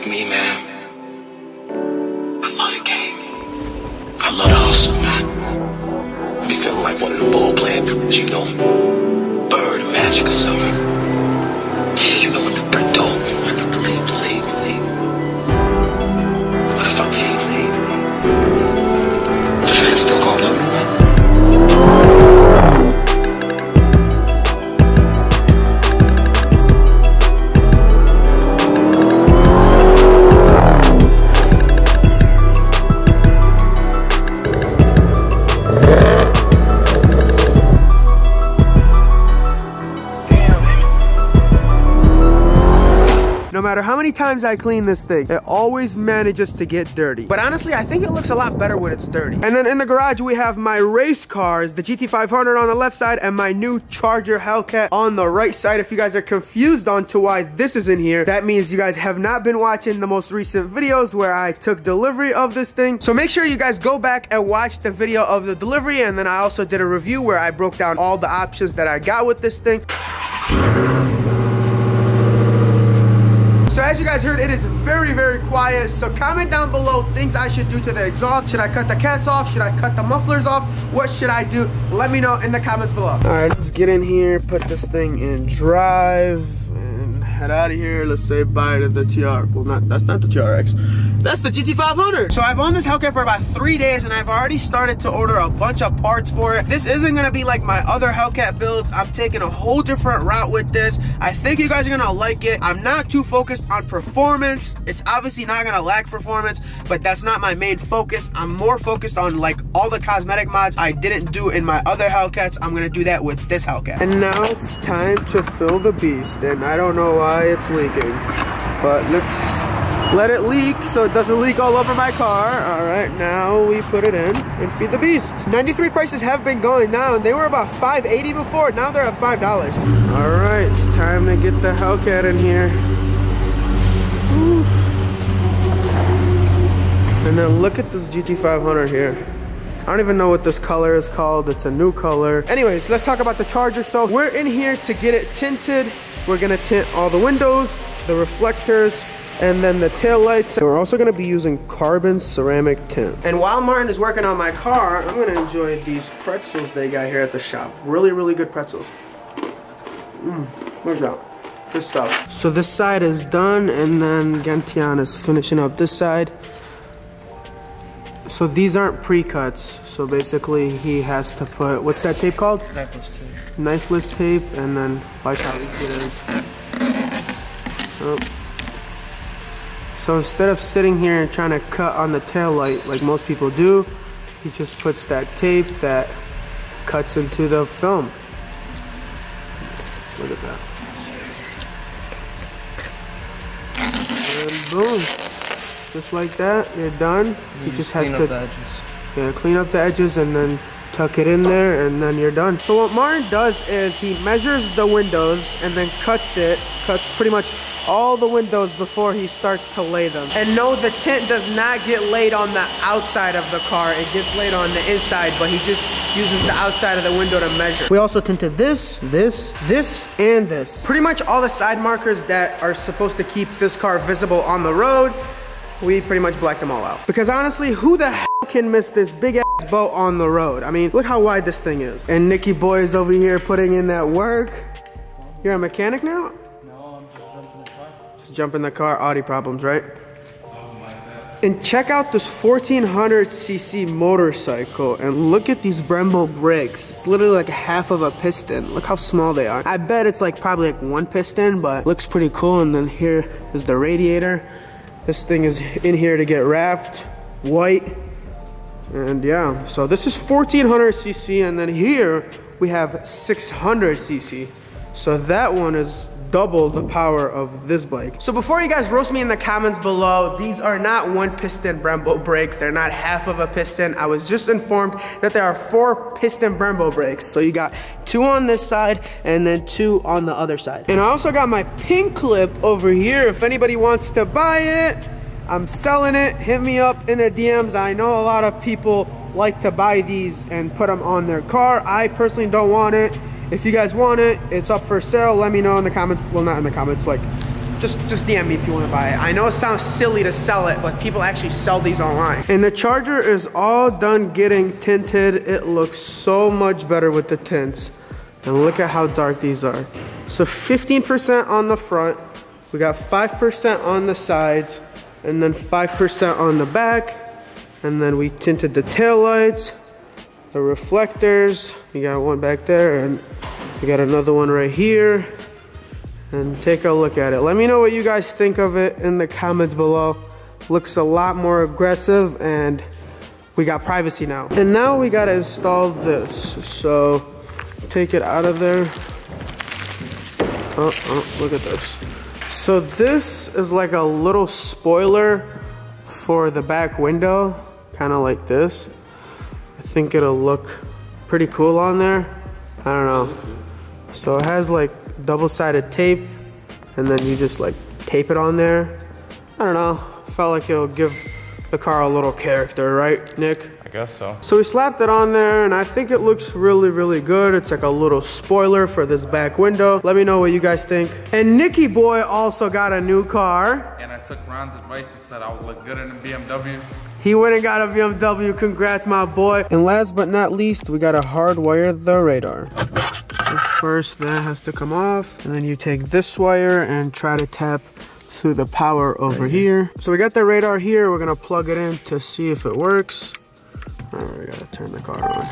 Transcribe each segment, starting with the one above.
like me, man, I love the game. I love the hustle, man. Be feeling like one of the ball playing, you know, Bird, Magic or something. Yeah, you know what the brick door. I need to leave. What if I leave? The fans still gonna love me. No matter how many times I clean this thing, it always manages to get dirty. But honestly, I think it looks a lot better when it's dirty. And then in the garage, we have my race cars, the GT500 on the left side and my new Charger Hellcat on the right side. If you guys are confused on to why this is in here, that means you guys have not been watching the most recent videos where I took delivery of this thing. So make sure you guys go back and watch the video of the delivery. And then I also did a review where I broke down all the options that I got with this thing. So as you guys heard, it is very, very quiet. So comment down below things I should do to the exhaust. Should I cut the cats off? Should I cut the mufflers off? What should I do? Let me know in the comments below. All right, let's get in here, put this thing in drive, and head out of here. Let's say bye to the TR. Well, that's not the TRX. That's the GT500. So I've owned this Hellcat for about 3 days and I've already started to order a bunch of parts for it. This isn't gonna be like my other Hellcat builds. I'm taking a whole different route with this. I think you guys are gonna like it. I'm not too focused on performance. It's obviously not gonna lack performance, but that's not my main focus. I'm more focused on like all the cosmetic mods I didn't do in my other Hellcats. I'm gonna do that with this Hellcat. And now it's time to fill the beast. And I don't know why it's leaking, but let's let it leak so it doesn't leak all over my car. All right, now we put it in and feed the beast. 93 prices have been going down. They were about $5.80 before. Now they're at $5. All right, it's time to get the Hellcat in here. Woo. And then look at this GT500 here. I don't even know what this color is called. It's a new color. Anyways, let's talk about the Charger. So we're in here to get it tinted. We're gonna tint all the windows, the reflectors, and then the tail lights. And we're also gonna be using carbon ceramic tint. And while Martin is working on my car, I'm gonna enjoy these pretzels they got here at the shop. Really, really good pretzels. Look at that. Good stuff. So this side is done, and then Gentian is finishing up this side. So these aren't pre-cuts. So basically he has to put, what's that tape called? Knifeless tape. Knifeless tape, and then watch how easy it is. Oh. So instead of sitting here and trying to cut on the tail light like most people do, he just puts that tape that cuts into the film. Look at that. And boom. Just like that, you're done. You just has to clean up the edges and then tuck it in there, and then you're done. So what Martin does is he measures the windows and then cuts pretty much all the windows before he starts to lay them. And no, the tint does not get laid on the outside of the car. It gets laid on the inside, but he just uses the outside of the window to measure. We also tinted this, this, and this. Pretty much all the side markers that are supposed to keep this car visible on the road, we pretty much blacked them all out. Because honestly, who the hell can miss this big ass boat on the road? I mean, look how wide this thing is. And Nicky boy is over here putting in that work. You're a mechanic now? No, I'm just jumping the car. Just jump in the car, Audi problems, right? And check out this 1400cc motorcycle and look at these Brembo brakes. It's literally like half of a piston. Look how small they are. I bet it's like probably like one piston, but looks pretty cool. And then here is the radiator. This thing is in here to get wrapped, white, and yeah. So this is 1400cc, and then here we have 600cc. So that one is double the power of this bike. So before you guys roast me in the comments below, these are not one piston Brembo brakes. They're not half of a piston. I was just informed that there are 4 piston Brembo brakes. So you got 2 on this side and then 2 on the other side. And I also got my pin clip over here. If anybody wants to buy it, I'm selling it. Hit me up in the DMs. I know a lot of people like to buy these and put them on their car. I personally don't want it. If you guys want it, it's up for sale. Let me know in the comments. Well, not in the comments, like just DM me if you want to buy it. I know it sounds silly to sell it, but people actually sell these online. And the Charger is all done getting tinted. It looks so much better with the tints. And look at how dark these are. So 15% on the front. We got 5% on the sides, and then 5% on the back. And then we tinted the tail lights, the reflectors. We got one back there, and we got another one right here. And take a look at it. Let me know what you guys think of it in the comments below. Looks a lot more aggressive, and we got privacy now. And now we gotta install this. So take it out of there. Oh, look at this. So this is like a little spoiler for the back window, kind of like this. I think it'll look pretty cool on there. I don't know. So it has like double-sided tape, and then you just like tape it on there. I don't know, felt like it'll give the car a little character, right, Nick? I guess so. So we slapped it on there, and I think it looks really, really good. It's like a little spoiler for this back window. Let me know what you guys think. And Nicky boy also got a new car. And I took Ron's advice. He said I would look good in a BMW. He went and got a BMW. Congrats, my boy. And last but not least, we gotta hardwire the radar. So first, that has to come off, and then you take this wire and try to tap through the power over here. So we got the radar here. We're gonna plug it in to see if it works. Oh, we gotta turn the car on.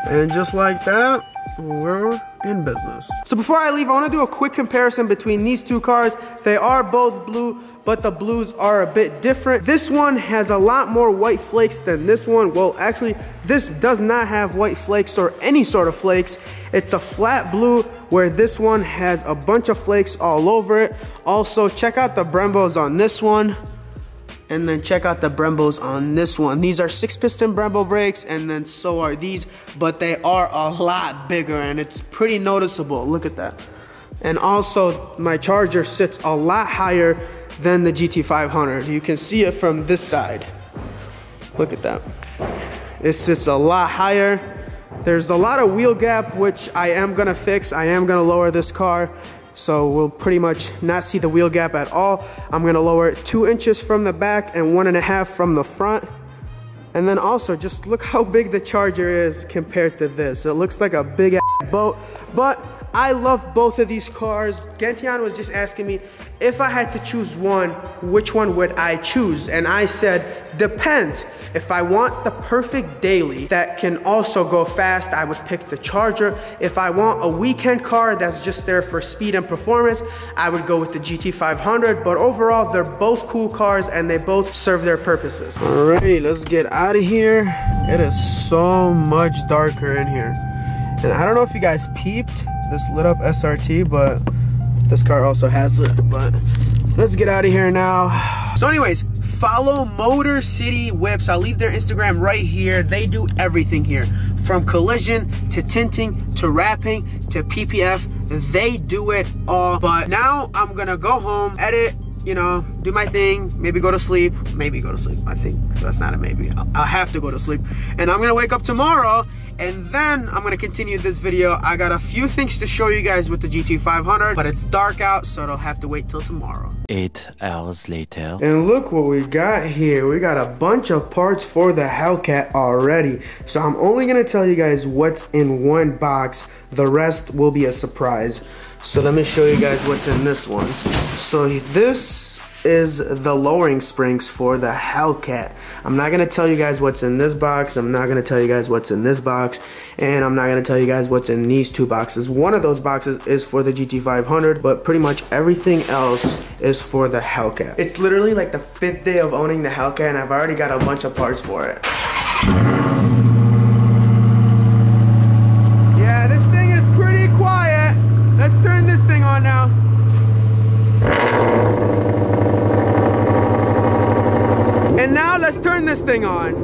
And just like that, we're in business. So before I leave, I wanna do a quick comparison between these two cars. They are both blue, but the blues are a bit different. This one has a lot more white flakes than this one. Well, actually, this does not have white flakes or any sort of flakes. It's a flat blue, where this one has a bunch of flakes all over it. Also, check out the Brembos on this one, and then check out the Brembos on this one. These are 6-piston Brembo brakes, and then so are these, but they are a lot bigger, and it's pretty noticeable. Look at that. And also, my Charger sits a lot higher than the GT500. You can see it from this side. Look at that. It sits a lot higher. There's a lot of wheel gap, which I am gonna fix. I am gonna lower this car, so we'll pretty much not see the wheel gap at all. I'm gonna lower it 2 inches from the back and 1.5 from the front. And then also, just look how big the Charger is compared to this. It looks like a big ass boat, but I love both of these cars. Gentian was just asking me, if I had to choose one, which one would I choose? And I said, depends. If I want the perfect daily that can also go fast, I would pick the Charger. If I want a weekend car that's just there for speed and performance, I would go with the GT500. But overall, they're both cool cars and they both serve their purposes. Alrighty, let's get out of here. It is so much darker in here. And I don't know if you guys peeped this lit up SRT, but this car also has it. But let's get out of here now. So anyways, follow Motor City Whips. I'll leave their Instagram right here. They do everything here, from collision to tinting to wrapping to PPF. They do it all. But now I'm gonna go home, edit, you know, do my thing, maybe go to sleep. Maybe go to sleep. I think that's not a maybe. I'll have to go to sleep. And I'm gonna wake up tomorrow, and then I'm gonna continue this video. I got a few things to show you guys with the GT500, but it's dark out, so it'll have to wait till tomorrow. 8 hours later. And look what we got here. We got a bunch of parts for the Hellcat already. So I'm only gonna tell you guys what's in one box. The rest will be a surprise. So let me show you guys what's in this one. So this is the lowering springs for the Hellcat. I'm not gonna tell you guys what's in this box. I'm not gonna tell you guys what's in this box. And I'm not gonna tell you guys what's in these two boxes. One of those boxes is for the GT500, but pretty much everything else is for the Hellcat. It's literally like the 5th day of owning the Hellcat, and I've already got a bunch of parts for it. Yeah, this thing is pretty quiet. Let's turn this thing on now. And now let's turn this thing on.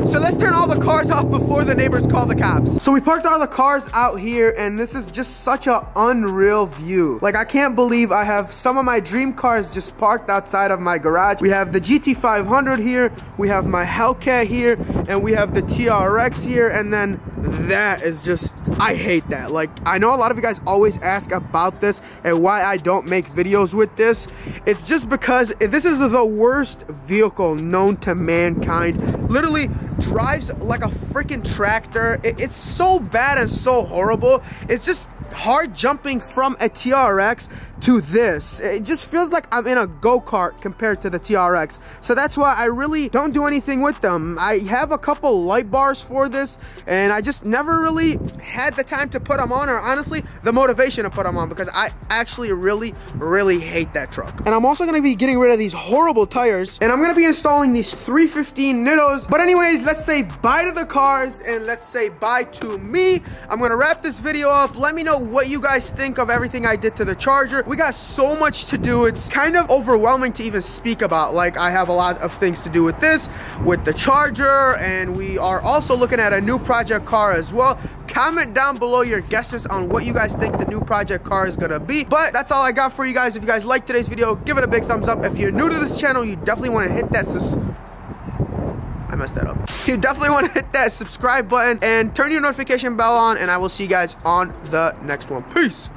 So let's turn all the cars off before the neighbors call the cops. So we parked all the cars out here, and this is just such an unreal view. Like, I can't believe I have some of my dream cars just parked outside of my garage. We have the GT500 here, we have my Hellcat here, and we have the TRX here, and then that is just I hate that. Like, I know a lot of you guys always ask about this and why I don't make videos with this. It's just because this is the worst vehicle known to mankind. Literally drives like a freaking tractor. It's so bad and so horrible. It's just hard jumping from a TRX to this. It just feels like I'm in a go-kart compared to the TRX. So that's why I really don't do anything with them. I have a couple light bars for this, and I just never really had the time to put them on, or honestly, the motivation to put them on, because I actually really hate that truck. And I'm also gonna be getting rid of these horrible tires, and I'm gonna be installing these 315 Nittos. But anyways, let's say bye to the cars, and let's say bye to me. I'm gonna wrap this video up. Let me know what you guys think of everything I did to the Charger. We got so much to do. It's kind of overwhelming to even speak about. Like, I have a lot of things to do with this, with the Charger, and we are also looking at a new project car as well. Comment down below your guesses on what you guys think the new project car is gonna be. But that's all I got for you guys. If you guys liked today's video, give it a big thumbs up. If you're new to this channel, you definitely want to hit that I messed that up. You definitely want to hit that subscribe button and turn your notification bell on, and I will see you guys on the next one. Peace.